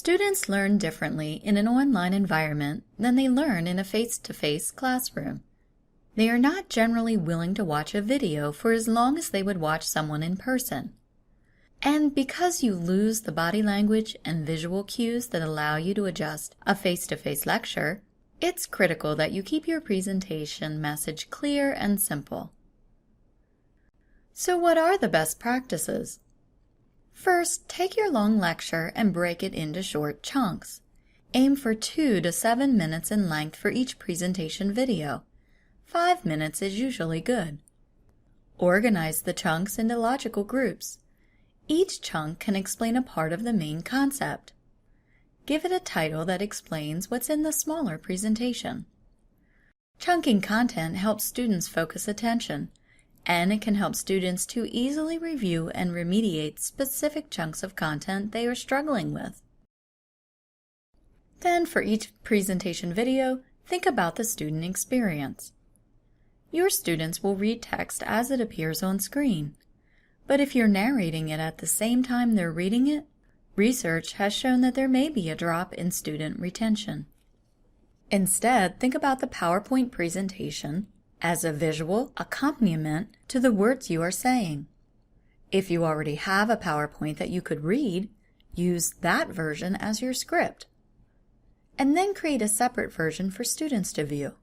Students learn differently in an online environment than they learn in a face-to-face classroom. They are not generally willing to watch a video for as long as they would watch someone in person. And because you lose the body language and visual cues that allow you to adjust a face-to-face lecture, it's critical that you keep your presentation message clear and simple. So what are the best practices? First, take your long lecture and break it into short chunks. Aim for 2 to 7 minutes in length for each presentation video. 5 minutes is usually good. Organize the chunks into logical groups. Each chunk can explain a part of the main concept. Give it a title that explains what's in the smaller presentation. Chunking content helps students focus attention, and it can help students to easily review and remediate specific chunks of content they are struggling with. Then, for each presentation video, think about the student experience. Your students will read text as it appears on screen, but if you're narrating it at the same time they're reading it, research has shown that there may be a drop in student retention. Instead, think about the PowerPoint presentation as a visual accompaniment to the words you are saying. If you already have a PowerPoint that you could read, use that version as your script. And then create a separate version for students to view.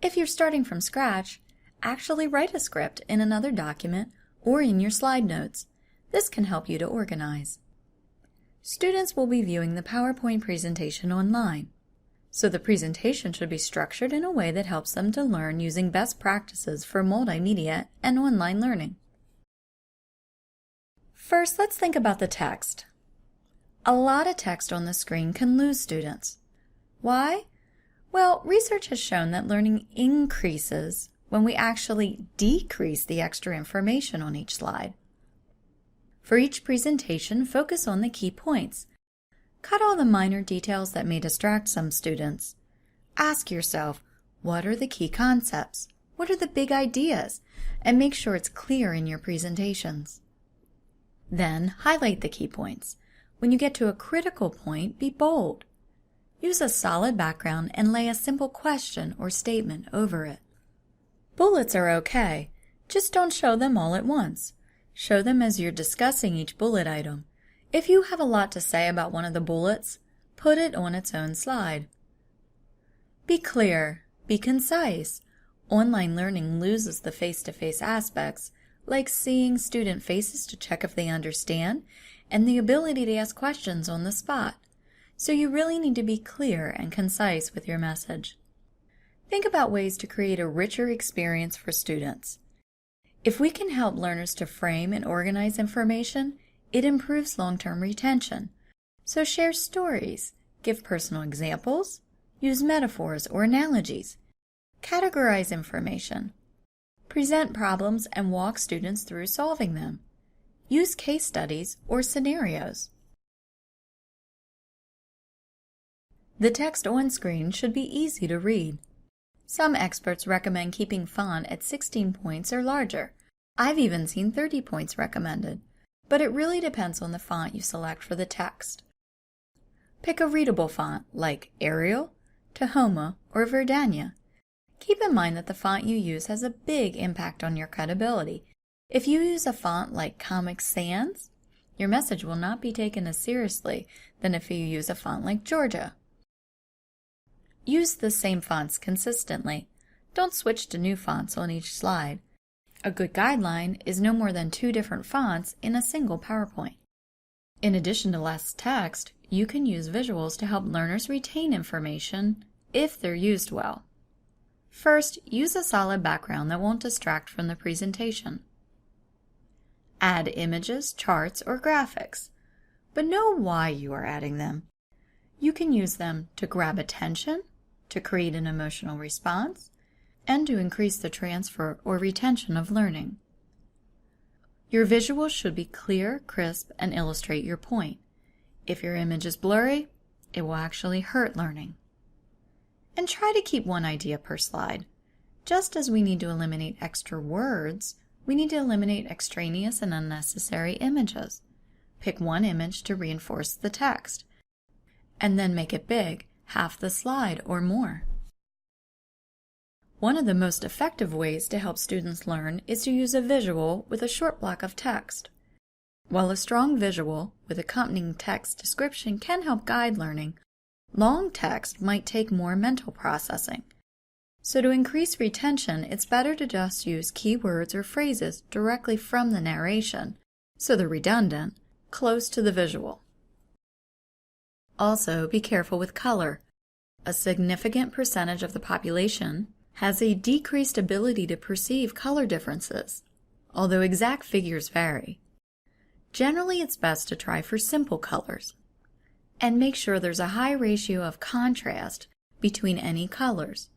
If you're starting from scratch, actually write a script in another document or in your slide notes. This can help you to organize. Students will be viewing the PowerPoint presentation online, so the presentation should be structured in a way that helps them to learn using best practices for multimedia and online learning. First, let's think about the text. A lot of text on the screen can lose students. Why? Well, research has shown that learning increases when we actually decrease the extra information on each slide. For each presentation, focus on the key points. Cut all the minor details that may distract some students. Ask yourself, what are the key concepts? What are the big ideas? And make sure it's clear in your presentations. Then, highlight the key points. When you get to a critical point, be bold. Use a solid background and lay a simple question or statement over it. Bullets are okay, just don't show them all at once. Show them as you're discussing each bullet item. If you have a lot to say about one of the bullets, put it on its own slide. Be clear, be concise. Online learning loses the face-to-face aspects, like seeing student faces to check if they understand, and the ability to ask questions on the spot. So you really need to be clear and concise with your message. Think about ways to create a richer experience for students. If we can help learners to frame and organize information, it improves long-term retention. So share stories, give personal examples, use metaphors or analogies, categorize information, present problems and walk students through solving them, use case studies or scenarios. The text on screen should be easy to read. Some experts recommend keeping font at 16 points or larger. I've even seen 30 points recommended, but it really depends on the font you select for the text. Pick a readable font like Arial, Tahoma, or Verdana. Keep in mind that the font you use has a big impact on your credibility. If you use a font like Comic Sans, your message will not be taken as seriously than if you use a font like Georgia. Use the same fonts consistently. Don't switch to new fonts on each slide. A good guideline is no more than 2 different fonts in a single PowerPoint. In addition to less text, you can use visuals to help learners retain information if they're used well. First, use a solid background that won't distract from the presentation. Add images, charts, or graphics, but know why you are adding them. You can use them to grab attention, to create an emotional response, and to increase the transfer or retention of learning. Your visuals should be clear, crisp, and illustrate your point. If your image is blurry, it will actually hurt learning. And try to keep one idea per slide. Just as we need to eliminate extra words, we need to eliminate extraneous and unnecessary images. Pick one image to reinforce the text. and then make it big, half the slide or more. One of the most effective ways to help students learn is to use a visual with a short block of text. While a strong visual with accompanying text description can help guide learning, long text might take more mental processing. So to increase retention, it's better to just use keywords or phrases directly from the narration, so they're redundant, close to the visual. Also, be careful with color. A significant percentage of the population has a decreased ability to perceive color differences, although exact figures vary. Generally, it's best to try for simple colors, and make sure there's a high ratio of contrast between any colors,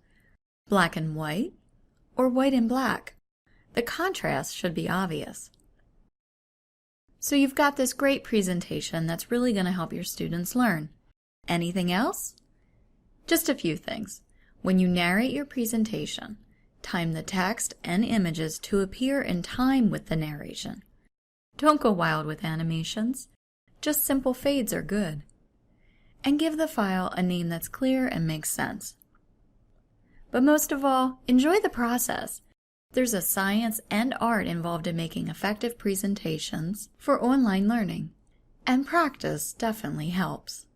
black and white, or white and black. The contrast should be obvious. So you've got this great presentation that's really going to help your students learn. Anything else? Just a few things. When you narrate your presentation, time the text and images to appear in time with the narration. Don't go wild with animations. Just simple fades are good. And give the file a name that's clear and makes sense. But most of all, enjoy the process. There's a science and art involved in making effective presentations for online learning, and practice definitely helps.